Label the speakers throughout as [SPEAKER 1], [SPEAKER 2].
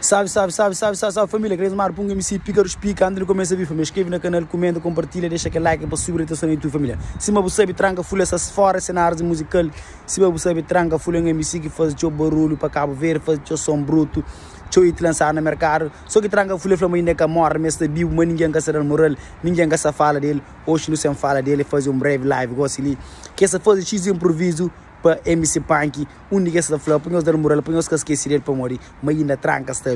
[SPEAKER 1] Salve família, queres mar punga MC Pícaros Pica, anda no começo a vir família, inscreve no canal, comenta, compartilha, deixa aquele like para subir a tua no YouTube família. Se você sabe tranca folha essas fora cenários musical, se você sabe tranca folha um MC que faz o barulho para Cabo Verde, faz o som bruto, show e lançar no mercado, só que tranca folha flama ainda que morre, mas viu, mas ninguém quer ser moral, ninguém quer se fala dele, hoje não se fala dele, faz um breve live, gosta ali, que essa faz X improviso para MC Punk, única essa flor, põe os dar moral, põe os que esqueci dele para morrer, mas ainda tranca está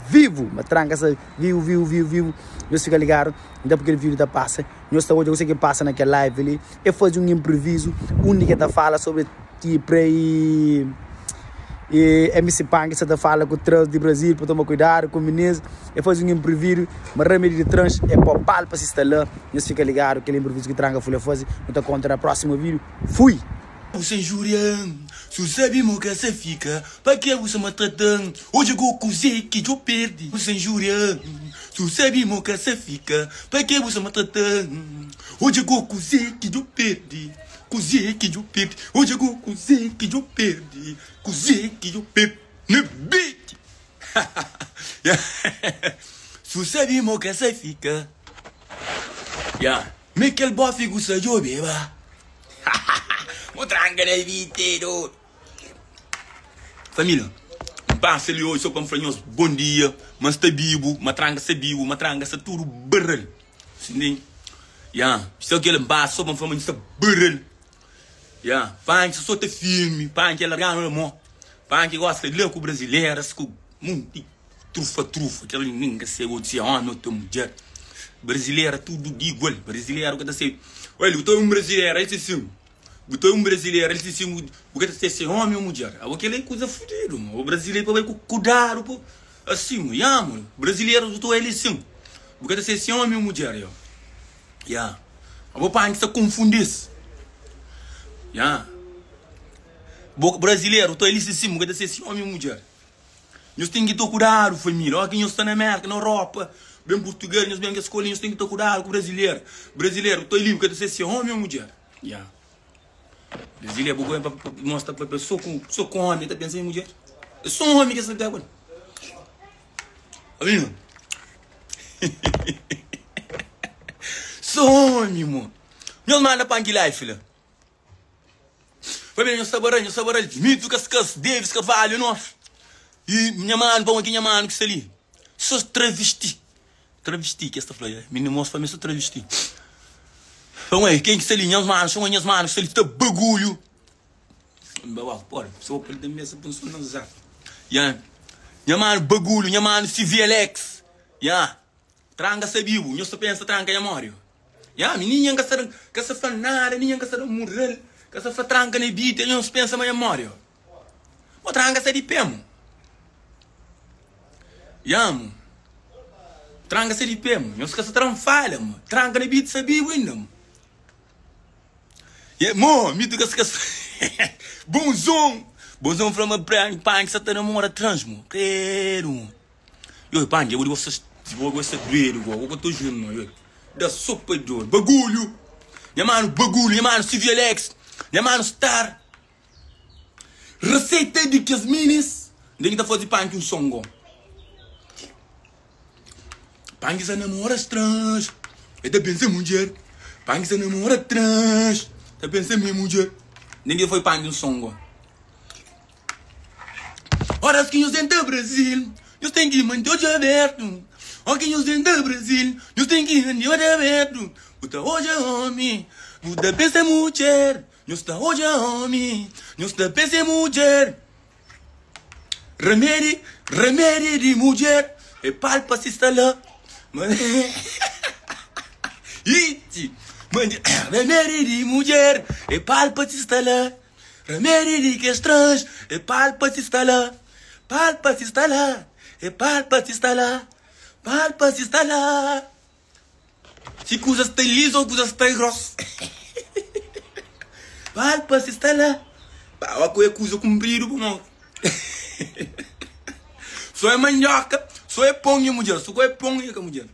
[SPEAKER 1] vivo, mas tranca está vivo, nós fica ligado, ainda porque ele vídeo da passa, nós está hoje, eu sei que passa naquela live ali, eu faz um improviso, única da fala sobre tipo e MC Punk, essa da fala com o trânsito de Brasil, para tomar cuidado com o ministro, eu faz um improviso, mas remédio de trans é para o pal para se instalar, nós fica ligado, aquele improviso que tranca a folha faz, então conta no próximo vídeo, fui!
[SPEAKER 2] Você jura, se sabe mo que você fica, para que você me tratando? Hoje eu vou cozer que eu perdi. Você jura, se sabe mo que você fica, para que você me tratando? Hoje eu vou cozer que eu perdi. Cozer que eu perdi. Hoje eu vou cozer que eu perdi. Cozer que eu perdi. No beat. Se sabe mo que você fica. Me quel boa figu se eu beba. O tranca da inteiro. Família, passa ali hoje só para me falar bom dia, mas está vivo, uma tranca se tudo barrel. Sim, se eu quero passa só para me falar está barrel. Pãe só te filme, pãe que ela ganha o amor, pãe que gosta de ler com brasileiras, com muito trufa, que ela ninguém se gosta não tem mulher. Brasileira tudo igual, brasileiro que está sempre, olha, eu estou brasileiro, esse sim. Botou brasileiro, ele disse, porque você é homem ou mulher? Aquilo é coisa fodida, o brasileiro vai cuidar, assim, mano. Brasileiro, botou ele assim, porque você é homem ou mulher, a pai que se confundisse, brasileiro, botou ele assim, porque você é homem ou mulher? Nós temos que ter cuidado, família, aqui nós estamos na América, na Europa, bem português, nós bem que escolher, nós temos que ter cuidado com o brasileiro. Brasileiro, botou ele, porque você é homem ou mulher? Brasília é bom para mostrar para a pessoa com homem, está pensando em mulher. Eu sou um homem que sabe agora. Amigo? Sou homem, mano. Meu manda para aqui lá, filha. Família, eu saborei. Mito, cascas, Davis, Cavalho, nossa. E minha mãe, bom aqui, minha mãe, que está ali. Sou travesti. Travesti, que esta flor. Menino, moço, para mim, sou travesti. Então aí, quem que se alinha, são minhas manos, se ele está bagulho. Bora, só para ele ter mesa para não usar. Minha mano bagulho, minha mano CVLX. Tranca se vivo, eu só penso tranca e memória. Menina que se faz nada, menina que se morrer, que se faz tranca na vida, eu só penso na memória. Mas tranca se de pé, mano. Tranca se de pé, mano. Eu só se tranfalha, mano. Tranca na vida se vivo ainda, mano. Mo, me diga que bonzão from a brand punk se namora trans, mo. Quero. Eu punk, eu vou gostar doido, eu tô junto, eu. Da sopa de bagulho. Minha mano CVLX, minha mano Star. Receita de que as minis, nem tá fazendo punk um songo. Punk se namora trans. É da pensar mulher. Punk se namora trans. Eu pensei mesmo, mulher. Ninguém foi para um songo. Horas que nós dentro do Brasil, nós temos que manter o aberto. Horas que nós dentro do Brasil, nós temos que manter o aberto. Puta hoje é homem, puta pensa mulher. Nós está hoje é homem, nós está pensa mulher. Remédio de mulher, é palpa se instalar. Iti. Remédio de mulher, é palpa se instalar. Remédio de que estranho, é palpa se instalar. Palpa se instalar, é palpa se instalar. Palpa se instalar. Se coisas têm liso ou coisas têm grosso. Palpa se instalar. Pá, é coisa comprida, não. Só é mandioca, só é pão de mulher, só é pão de mulher.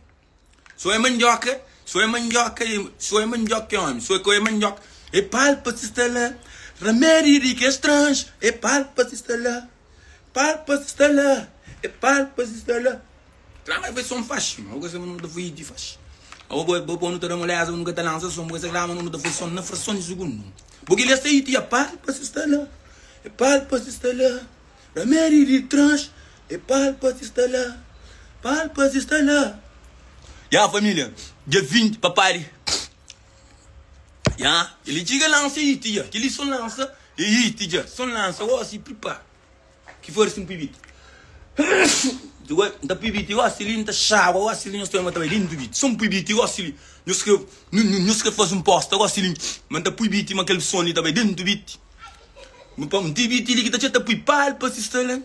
[SPEAKER 2] Só é mandioca. Sou é mandioca, homem. Sou é mandioca. É palpa se instalar. Remédio de que estranho. É palpa se instalar. Palpa se instalar. e palpas está lá. Tranga vai som fácil, mas você não dá foi de fácil. Eu vou pôr no teu mulher, eu nunca te lança som, porque lá não dá foi som na fração de segundo. Porque ele está aí, e palpas está lá. E palpas está lá. Remédio de trans, e palpas está lá. Palpas está lá. Ya família, dia 20, papai. Ya, ele diga lança aí, tia. Que ele só lança, e aí, tia. Só lança, ó, se prepara. Que for assim, pibito. Da pibito, eu assili, não tá chave, eu assili, nós estamos também dentro do pibito. Só um pibito, eu assili. Nós que faz um posto, eu assili. Mas da pibito, mas aquele som ali também dentro do pibito. Mas para um pibito, ele que tá chata, pipal, para se instalar.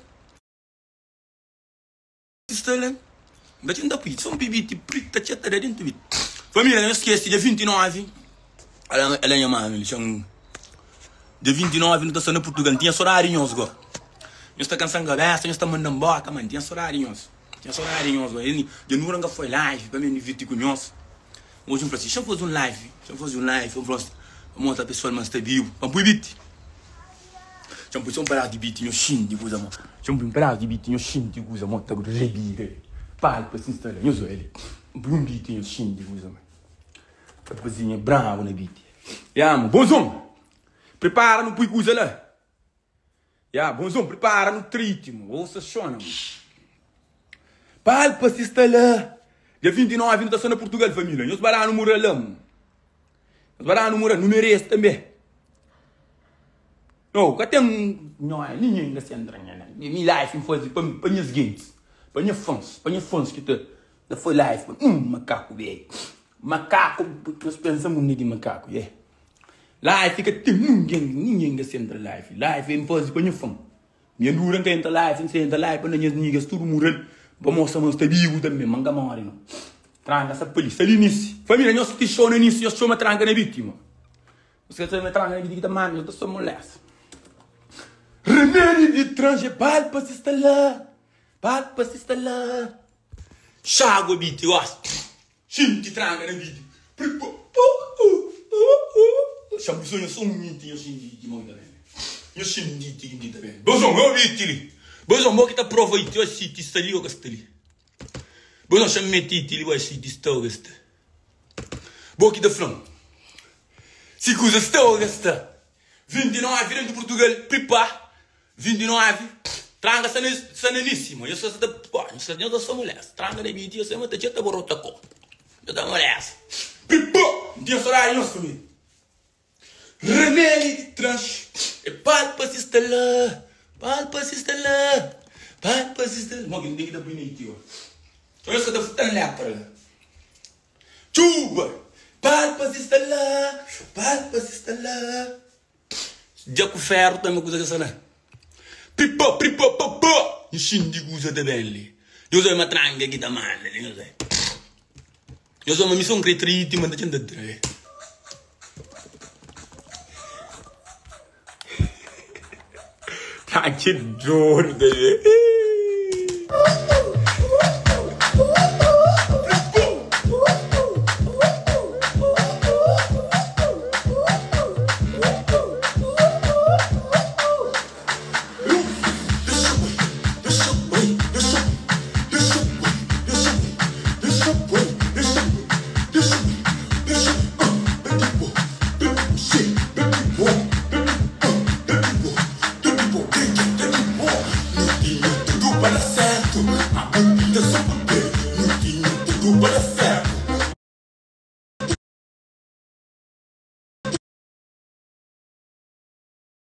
[SPEAKER 2] Mas não dá pibito, só um pibito, tá chata dentro do pibito. Família, não esquece, dia 29. Ela é minha mãe, ele chama. Dia 29, não está sendo Portugal, tinha só horários agora. Eu estou cansando a cabeça, eu estou mandando embora, mano, tinha só horários. Tinha só horários, ele não nunca foi live, para mim, vir com nós. Hoje eu falei assim, deixa eu fazer um live, eu falei assim, vamos outra pessoa, mas está vivo, vamos pro beat. Deixa eu fazer um pedaço de beat, eu xingo de coisa, mano. Deixa eu fazer um pedaço de beat, eu xingo de coisa, mano, tá com rebira. Para para se instalar, eu sou ele. Um beat, eu xingo de coisa, mano. Tá fazendo bravo na beat. Ya, mano, bonzão. Prepara no coisa lá. Ya, bonzão, prepara no ritmo. Ouça chona, mano. Palpa se está lá. Dia 29, não está sendo Portugal, família. Nós bará no Muralão. Nós bará no Muralão. Número esse também. Não, cá tem ninguém ainda se entra. Minha life foi para minhas games. Para minhas fãs que tá foi live. Macaco, velho. Macaco, nós pensamos de macaco, yeah. Live fica tem ninguém que entra live. Live é impossível para minha fã. Minha dura que entra live, não entra live, para minhas niggas tudo mural. Para mostrar que está vivo também, manga mori não. Tranca essa polícia, ali nisso. Família, nós te show no início, nós somos tranca na vítima. Você me tranca na vítima, mano, eu estou molesta. Remédio de trans, palpa se está lá. Palpa se está lá. Chago, biti, eu acho. Xinti tranca na vítima. Chamo sonho só um minutinho assim de mão também. Eu xinti também. Bozão, eu vi ele. Bozão, mo kita prova aí, eu assisti isso ali ou aquilo ali. Bozão, chama meti ele vai assistir isso ou aquilo. Bo que da flam. Se coisa está ou aquilo. 29 virando de Portugal, prepara. 29 tranga saneníssimo. Eu sou da sua mulher. Tranga na vídeo, eu sou uma tacheta borota com. Eu da mulher. Prepara. Dia solar nós comigo. Remédio de trans, e palpa se está lá, palpa se está lá, palpa se está lá. Não, que está bonito. Só isso que eu estou tão lá para lá. Chuba, palpa se está lá, palpa se está lá. Já com ferro também coisa que essa não. Pipa, papá. E xindi coisa de bem. Eu sou uma tranga aqui da mano, não sei. Eu sou uma missão cretrite, mas não tinha de tá que dor, velho. Para certo, a bebida só papel.